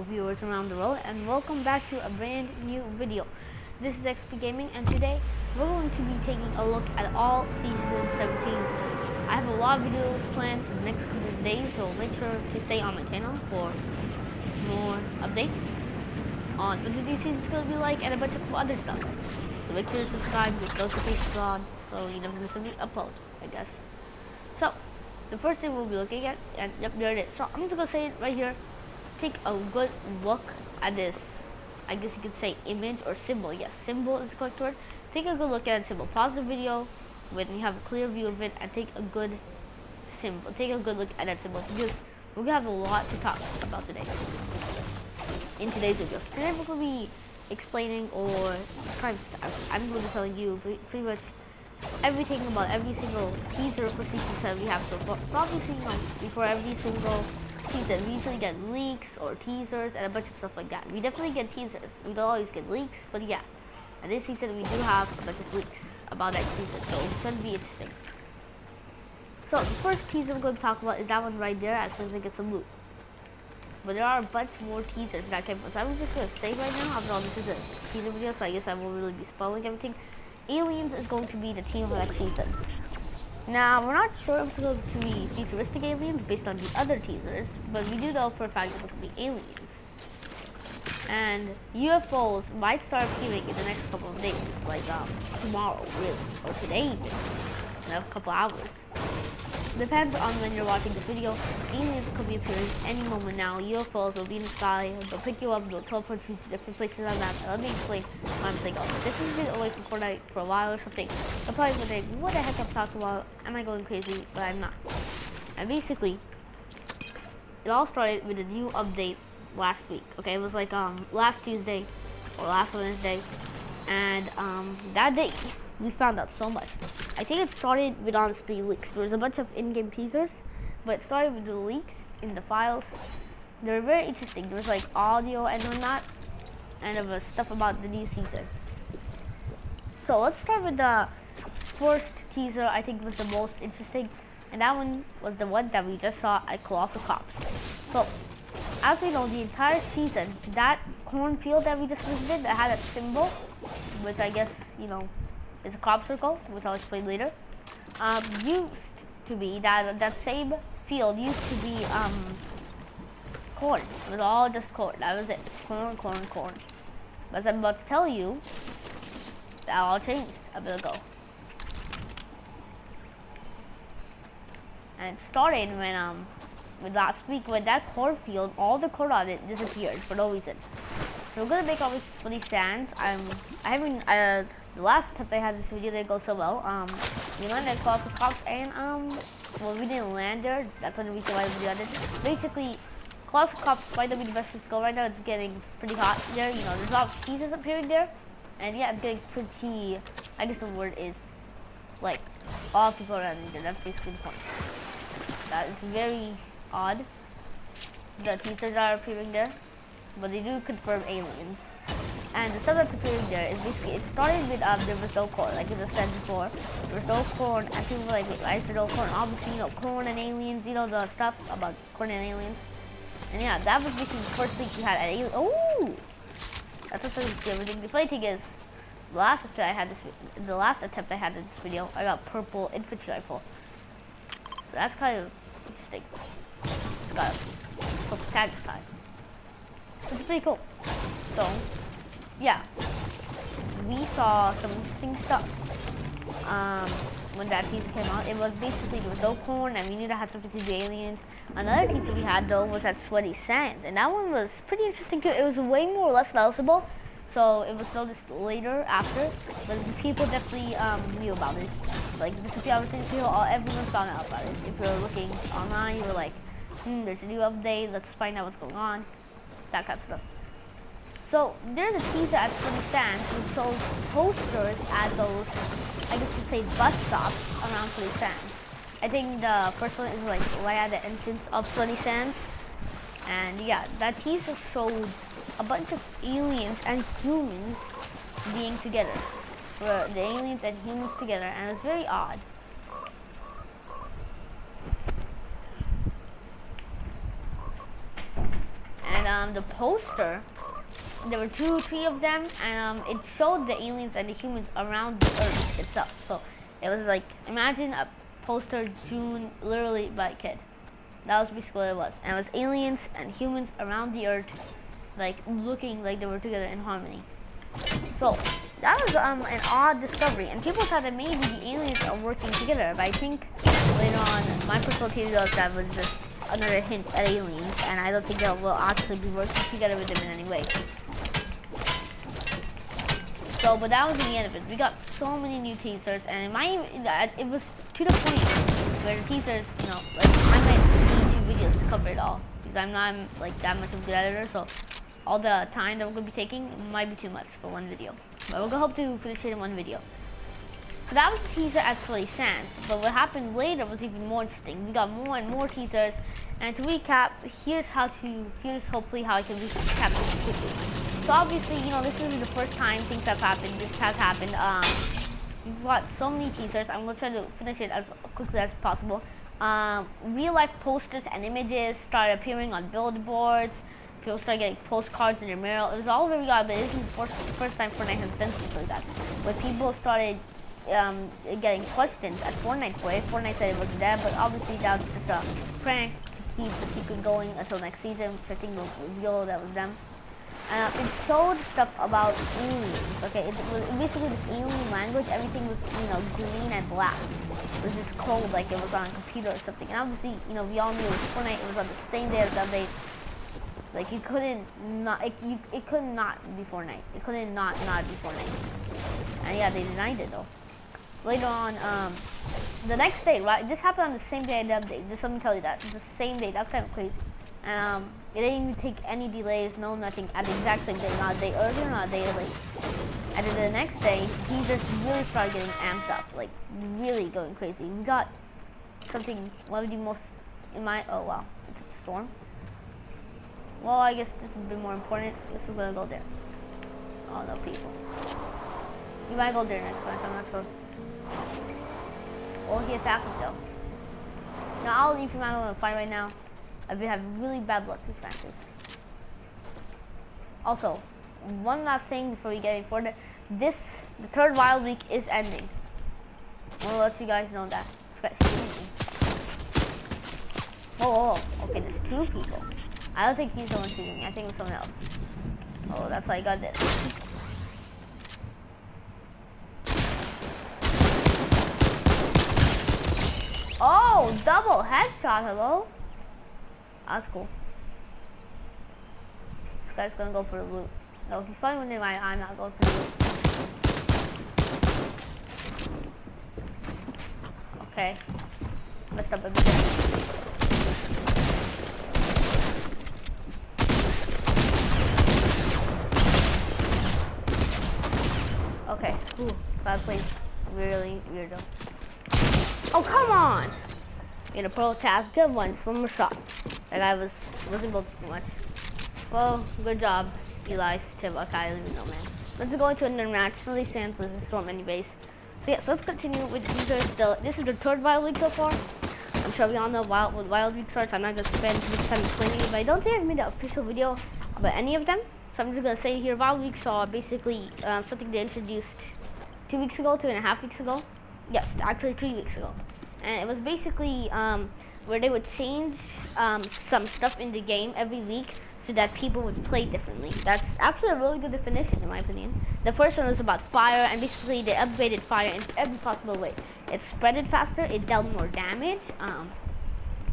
viewers around the world, and welcome back to a brand new video. This is XP Gaming, and today we're going to be taking a look at all season 17. I have a lot of videos planned for the next couple of days, so make sure to stay on my channel for more updates on what the new season is going to be like and a bunch of other stuff. So make sure to subscribe, get notifications on, so you never miss a new upload, I guess. So, the first thing we'll be looking at, and yep, there it is. So I'm just gonna say it right here. Take a good look at this, I guess you could say image or symbol. Yes, symbol is the correct word. Take a good look at that symbol. Pause the video when you have a clear view of it and take a good symbol. Take a good look at that symbol because we're gonna have a lot to talk about today in today's video. Today we're gonna be explaining or I'm going to be telling you pretty much everything about every single teaser for season 7 we have so far. Obviously, before every single season, we usually get leaks or teasers and a bunch of stuff like that. We definitely get teasers. We don't always get leaks, but yeah. And this season, we do have a bunch of leaks about that season, so it's going to be interesting. So, the first teaser we're going to talk about is that one right there as soon as I get some loot. But there are a bunch more teasers that came from. So I'm just going to say right now, after all, this is a teaser video, so I guess I won't really be spoiling everything. Aliens is going to be the team for next season. Now, we're not sure if it's going to be futuristic aliens based on the other teasers, but we do know for a fact it's going to be aliens. And UFOs might start appearing in the next couple of days, like tomorrow, really, or today even, in a couple hours. Depends on when you're watching the video. Aliens could be appearing any moment now. UFOs will be in the sky, they'll pick you up, they'll teleport you to different places on the map. Let me explain what I'm saying. This has been away from Fortnite for a while or something. You're probably wondering, what the heck I'm talking about? Am I going crazy? But I'm not. And basically, it all started with a new update last week. Okay, it was like last Tuesday or last Wednesday. And that day, we found out so much. I think it started with honestly leaks. There was a bunch of in-game teasers, but it started with the leaks in the files. They were very interesting. There was like audio and whatnot, and there was stuff about the new season. So let's start with the first teaser. I think was the most interesting, and that one was the one that we just saw at Colossal Cops. So as we know, the entire season, that cornfield that we just visited that had a symbol, which I guess is a crop circle, which I'll explain later, used to be, that same field used to be corn. It was all just corn. That was it. Corn, corn, corn. But as I'm about to tell you, that all changed a bit ago. And it started when with last week when that cornfield, all the corn on it disappeared for no reason. So we're gonna make all these funny stands. The last attempt I had this video didn't go so well. We landed at Colossal Cops and well, we didn't land there. That's one reason why we did it. Basically, Colossal Cops might not be the best to go right now. It's getting pretty hot there. There's a lot of teasers appearing there, and yeah, it's getting pretty. I guess the word is like all people around there. That's basically the point. That is very odd. The teasers are appearing there, but they do confirm aliens. And the stuff that's appearing there is basically, it started with there was no corn, like I said before. There was no corn, and people were like, wait, why is there no corn? Obviously, corn and aliens, the stuff about corn and aliens. And yeah, that was basically the first leak we had at aliens. Oh! That's what's everything. The funny thing is, the last attempt I had in this video, I got purple infantry rifle. So that's kind of interesting. It's got a purple tag this time. It's pretty cool. So, yeah, we saw some interesting stuff when that teaser came out. It was basically, there was no corn, and we knew that had something to do with aliens. Another teaser we had, though, was that sweaty sand, and that one was pretty interesting, too. It was way more or less noticeable, so it was noticed later, after, but people definitely knew about it. Like, this is the other thing, everyone found out about it. If you were looking online, you were like, there's a new update, let's find out what's going on, that kind of stuff. So, there's a teaser at some stands which shows posters at those, I guess you'd say, bus stops around Sunny Sands. I think the first one is like right at the entrance of Sunny Sands. And yeah, that teaser showed a bunch of aliens and humans being together. The aliens and humans together, and it was very odd. And the poster, there were three of them, and it showed the aliens and the humans around the Earth itself. So it was like, imagine a poster drawn literally by a kid. That was basically what it was. And it was aliens and humans around the Earth, like looking like they were together in harmony. So that was an odd discovery, and people thought that maybe the aliens are working together. But I think later on, my personal theory was that was just another hint at aliens, and I don't think they will actually be working together with them in any way. So, but that was the end of it. We got so many new teasers, and it was to the point where the teasers, you know, like I might need 2 videos to cover it all because I'm not like that much of a good editor. So all the time that we're gonna be taking might be too much for 1 video. But we're gonna hope to finish it in 1 video. So that was the teaser as Fully Sans. But what happened later was even more interesting. We got more and more teasers. And to recap, here's hopefully how I can recap this quickly. So obviously, you know, this isn't the first time things have happened. This has happened. We've got so many teasers. I'm gonna try to finish it as quickly as possible. Real life posters and images started appearing on billboards. People started getting postcards in their mail. It was all very odd, but it isn't the first time Fortnite has done something like that. Where people started getting questions at Fortnite for it. Fortnite said it was dead, but obviously that was just a prank to keep the secret going until next season, which I think was revealed that was them. It showed stuff about aliens. Okay, it was basically this alien language. Everything was, you know, green and black. It was just code like it was on a computer or something. And obviously, you know, we all knew it was Fortnite. It was on the same day as the update. Like it could not be Fortnite. It couldn't not be Fortnite. And yeah, they denied it though. Later on, the next day, right? This happened on the same day as the update. Just let me tell you that. It's the same day. That's kind of crazy. It didn't even take any delays, no nothing, at the exact same day. Not a day earlier, not a day late. And then the next day, he just really started getting amped up, like really going crazy. We got something, one of the most, oh wow, it's a storm. Well, I guess this is a bit more important. I guess we're gonna go there. Oh no, people. We might go there next time, I'm not sure. Well, he attacked us though. Now, I'll leave him out on the fight right now. I've been having really bad luck with matches. Also, one last thing before we get in further. The 3rd wild week is ending. I want to let you guys know that. Oh, okay, there's 2 people. I don't think he's the one shooting me. I think it was someone else. Oh, that's why I got this. Oh, double headshot, hello? That's cool. This guy's gonna go for the loot. No, he's probably wondering why I'm not going for the loot. Okay. Messed up everything. Okay, ooh, that plays really weird though. Oh, come on! Made a pro task, good one, swimmer shot. That guy wasn't going too much. Well, good job, Eli, Tib, okay, I don't even know, man. Let's go into another match, Fully Sans versus Storm anyways. So yeah, so let's continue with these. This is the 3rd wild week so far. I'm sure we all know what wild week starts. I'm not going to spend much time explaining it, but I don't think I've made an official video about any of them. So I'm just going to say here, wild weeks are basically something they introduced 2 weeks ago, 2.5 weeks ago. Yes, actually 3 weeks ago. And it was basically where they would change some stuff in the game every week so that people would play differently. That's actually a really good definition in my opinion. The first one was about fire, and basically they upgraded fire in every possible way. It spreaded faster, it dealt more damage,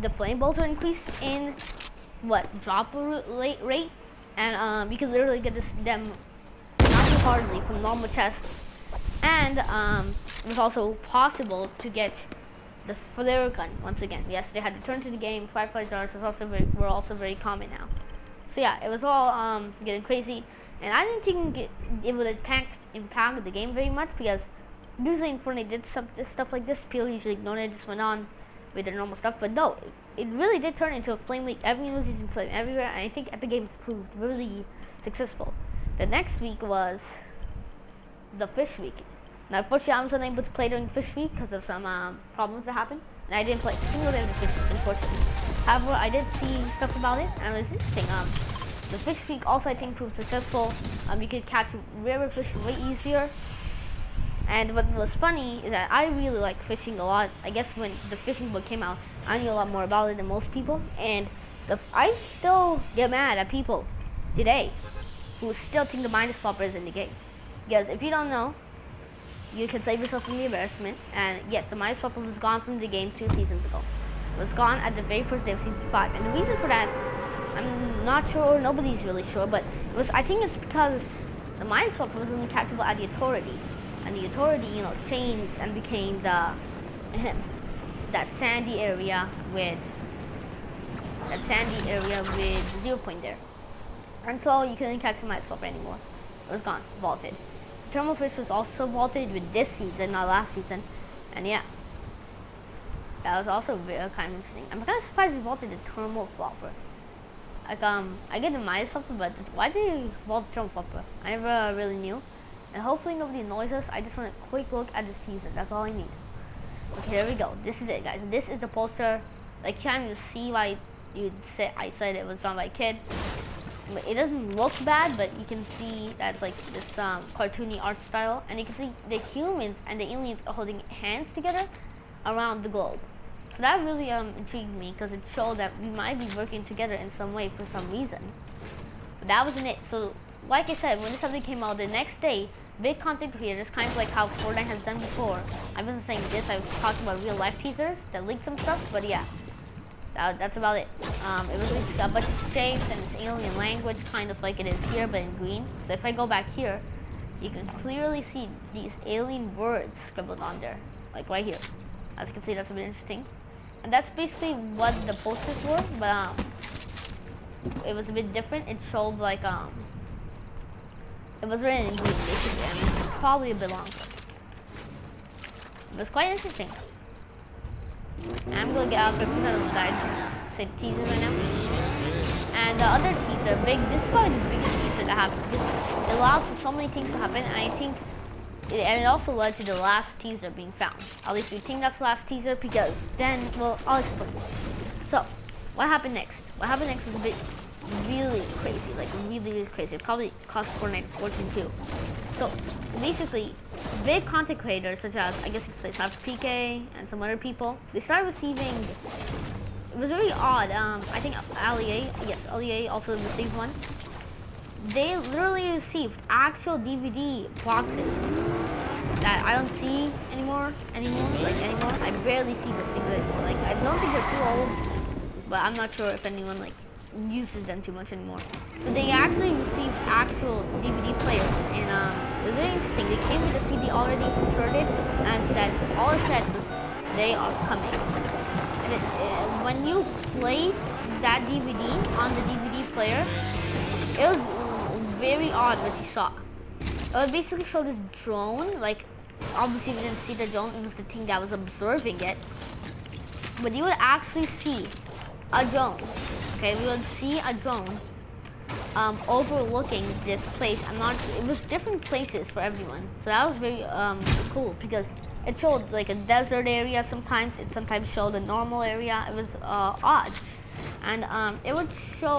the flame bolts were increased in drop rate, and you could literally get them not too hardly from normal chests. And it was also possible to get the flare gun once again. Yes, they had returned to the game. Firefly jars were also very common now. So yeah, it was all getting crazy, and I didn't think it would impact the game very much because usually in Fortnite did stuff like this, people usually ignored it, just went on with their normal stuff. But no, it really did turn into a flame week. Everyone was using flame everywhere, and I think Epic Games proved really successful. The next week was the fish week. Now, unfortunately, I was unable to play during Fish Week because of some problems that happened, and I didn't play a single day of the Fish Week, unfortunately. However, I did see stuff about it, and it was interesting. The fish streak also, I think, proved successful. You could catch rarer fish way easier. And what was funny is that I really like fishing a lot. I guess when the fishing book came out, I knew a lot more about it than most people. And I still get mad at people today who still think the minus flopper is in the game. Because if you don't know, you can save yourself from the embarrassment. And yes, the minus flopper was gone from the game 2 seasons ago. It was gone at the very first day of season 5. And the reason for that, I'm not sure, nobody's really sure, but I think it's because the minus flopper was only catchable at the authority. And the authority, changed and became that sandy area with the 0 point there. And so you couldn't catch the minus flopper anymore. It was gone, vaulted. Thermal fish was also vaulted with this season, not last season. And yeah, that was also kind of interesting. I'm kind of surprised they vaulted the thermal flopper. Like, I get the minus flopper, but why did they vault the thermal flopper? I never really knew. And hopefully nobody annoys us. I just want a quick look at this teaser. That's all I need. Okay, there we go. This is it, guys. This is the poster. Like, you can't even see why I said it was done by a kid. But it doesn't look bad, but you can see that it's like this cartoony art style. And you can see the humans and the aliens are holding hands together around the globe. So that really intrigued me because it showed that we might be working together in some way for some reason. But that wasn't it. So, like I said, when this update came out, the next day, big content creators, kind of like how Fortnite has done before. I wasn't saying this, I was talking about real life teasers that leaked some stuff, but yeah. That's about it. It was just a bunch of shapes and it's alien language, kind of like it is here, but in green. So if I go back here, you can clearly see these alien words scribbled on there, like right here. As you can see, that's a bit interesting. And that's basically what the posters were, but it was a bit different. It showed like it was written in green, basically, and it's probably a bit long. It was quite interesting. And I'm gonna get out of the because I don't want to say teaser right now. And the other teaser, this is probably the biggest teaser that happened. It allows for so many things to happen, and I think it also led to the last teaser being found. At least we think that's the last teaser because then, well, I'll explain. So, what happened next? What happened next was a bit really crazy, like really crazy. It probably cost Fortnite a fortune too. So basically, big content creators such as, I guess you could say PK and some other people, they started receiving, it was really odd, I think Ali also received one. They literally received actual DVD boxes that I don't see anymore. I barely see this thing anymore. Like, I don't think they're too old, but I'm not sure if anyone like uses them too much anymore. So they actually received actual DVD players, and it was very interesting. They came with the CD already inserted, and all it said was they are coming. And when you place that DVD on the DVD player, it was very odd what you saw. It would basically show this drone, like obviously we didn't see the drone, it was the thing that was observing it. But you would actually see a drone. Okay, we would see a drone overlooking this place. It was different places for everyone. So that was very cool because it showed like a desert area sometimes. It sometimes showed a normal area. It was odd. And it would show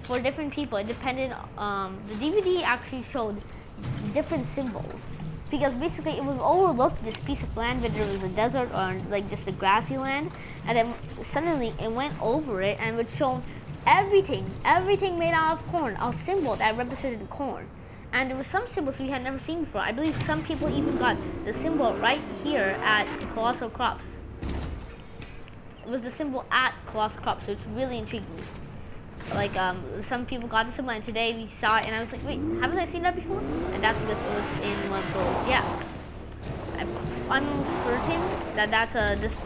for different people. It depended, the DVD actually showed different symbols. Because basically it was overlooked this piece of land, whether it was a desert or like just a grassy land, and then suddenly it went over it and it would show everything made out of corn, a symbol that represented corn. And there were some symbols we had never seen before. I believe some people even got the symbol right here at Colossal Crops. It was the symbol at Colossal Crops, which really intrigued me. Like, some people got the symbol, and today we saw it, and I was like, wait, haven't I seen that before? And that's because it was in one of those, yeah. I'm certain that that's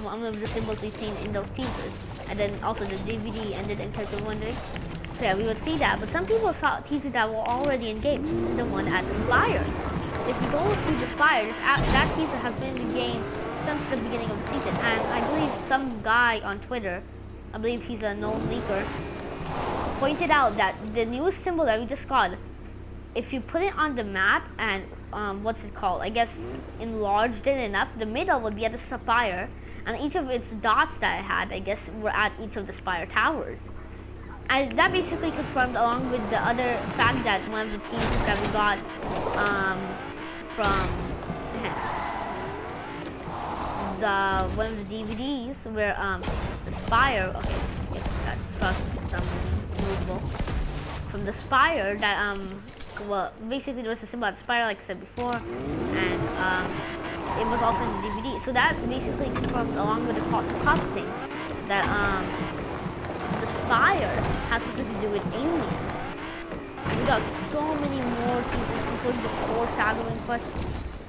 one of the symbols we've seen in those teasers, and then also the DVD ended in case you're wondering. So yeah, we would see that, but some people saw teasers that were already in game. This is the one at SPIRE. If you go to the SPIRE, that teaser has been in the game since the beginning of the season, and I believe some guy on Twitter, I believe he's a known leaker, pointed out that the newest symbol that we just got, if you put it on the map and what's it called, I guess enlarged it enough, the middle would be at the SPIRE, and each of its dots that it had, I guess, were at each of the SPIRE towers. And that basically confirmed, along with the other fact, that one of the teams that we got from one of the DVDs where the SPIRE, okay, that trust movable from the SPIRE, that well, basically there was a symbol at SPIRE, like I said before, and it was also in the DVD. So that basically confirmed, along with the CARP thing, that the SPIRE has something to do with aliens. We got so many more teasers, including the foreshadowing quest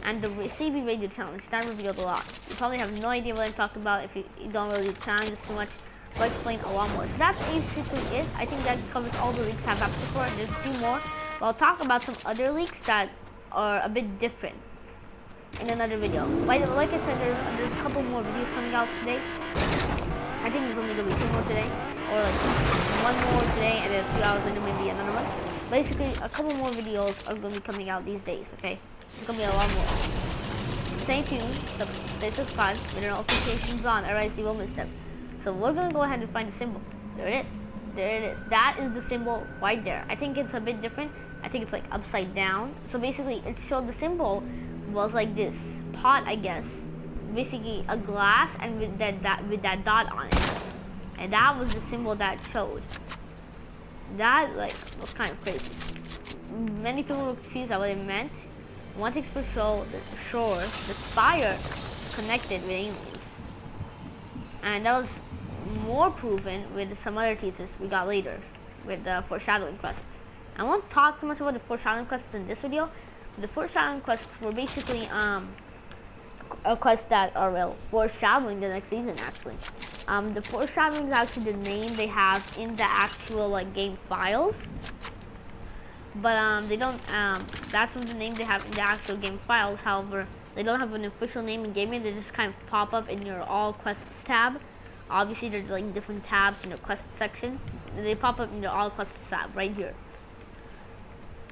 and the CB radio challenge. That revealed a lot. You probably have no idea what I'm talking about if you don't really do challenges too much. I'll explain a lot more. So that's basically it. I think that covers all the leaks I've up before, and there's a few more. But I'll talk about some other leaks that are a bit different in another video. Like I said, there's a couple more videos coming out today. I think there's only going to be 2 more today, or like 1 more today, and then a few hours later maybe another one. Basically, a couple more videos are going to be coming out these days, okay? It's going to be a lot more. Stay tuned, stay subscribed, with your notifications on, otherwise you will miss them. So we're going to go ahead and find the symbol. There it is. There it is. That is the symbol right there. I think it's a bit different. I think it's like upside down. So basically, it showed the symbol was like this pot, I guess. Basically a glass, and with that dot on it. And that was the symbol that showed. That like was kind of crazy. Many people were confused at what it meant. One thing's for sure, the SPIRE connected with aliens. And that was more proven with some other teasers we got later with the foreshadowing quests. I won't talk too much about the foreshadowing quests in this video. The foreshadowing quests were basically quests that are, well, foreshadowing the next season actually. The foreshadowing is actually the name they have in the actual like game files. But they don't, that's the name they have in the actual game files. However, they don't have an official name in gaming. They just kind of pop up in your all quests tab. Obviously there's like different tabs in the quest section, and they pop up in the all quests tab right here.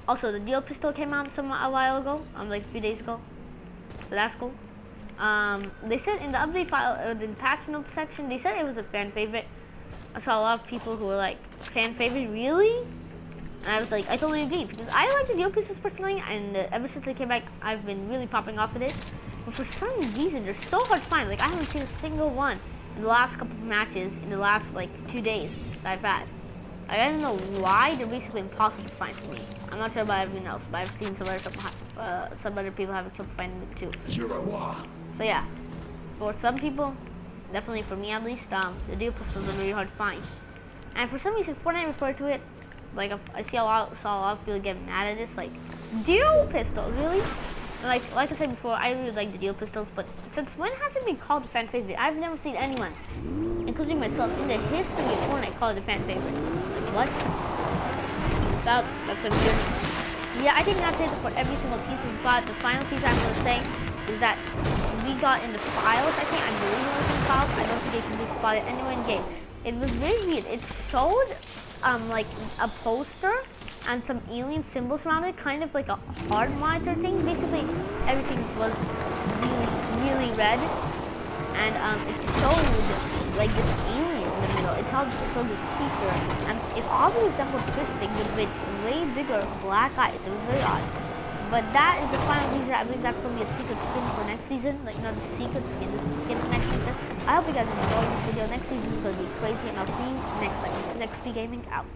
Also, the Deal Pistol came out a while ago, like a few days ago, so that's cool. They said in the update file, the patch notes section, they said it was a fan favorite. I saw a lot of people who were like, fan favorite, really? And I was like, I totally agree, because I like the Deal Pistols personally, and ever since they came back, I've been really popping off of it. But for some reason, they're so hard to find. Like, I haven't seen a single one in the last couple of matches, in the last like 2 days that I've had. I don't know why. They're basically impossible to find for me. I'm not sure about everyone else, but I've seen some other people having trouble finding them too. So yeah, for some people, definitely for me at least, the Deal Pistols are really hard to find. And for some reason, Fortnite referred to it like I saw a lot of people get mad at this, like Deal Pistols, really? And like I said before, I really like the Deal Pistols, but since when has it been called a fan favorite? I've never seen anyone, including myself, in the history of Fortnite call it a fan favorite. Like what? That's a weird. Yeah, I think that's it for every single piece we've got. The final piece I'm gonna say is that we got in the files. I believe it was in the files. I don't think it can be spotted anywhere in game. It was very weird. It showed like a poster and some alien symbols around it, kind of like a heart monitor thing. Basically, everything was really red, and it showed like this alien in the middle. It showed this creature, and it obviously resembled Twisting with way bigger black eyes. It was very odd. But that is the final teaser. I believe that's going to be a secret skin for next season. Like, not the secret skin, the skin for next season. I hope you guys enjoyed this video. Next season is going to be crazy, and I'll see you next time. Next Gaming out.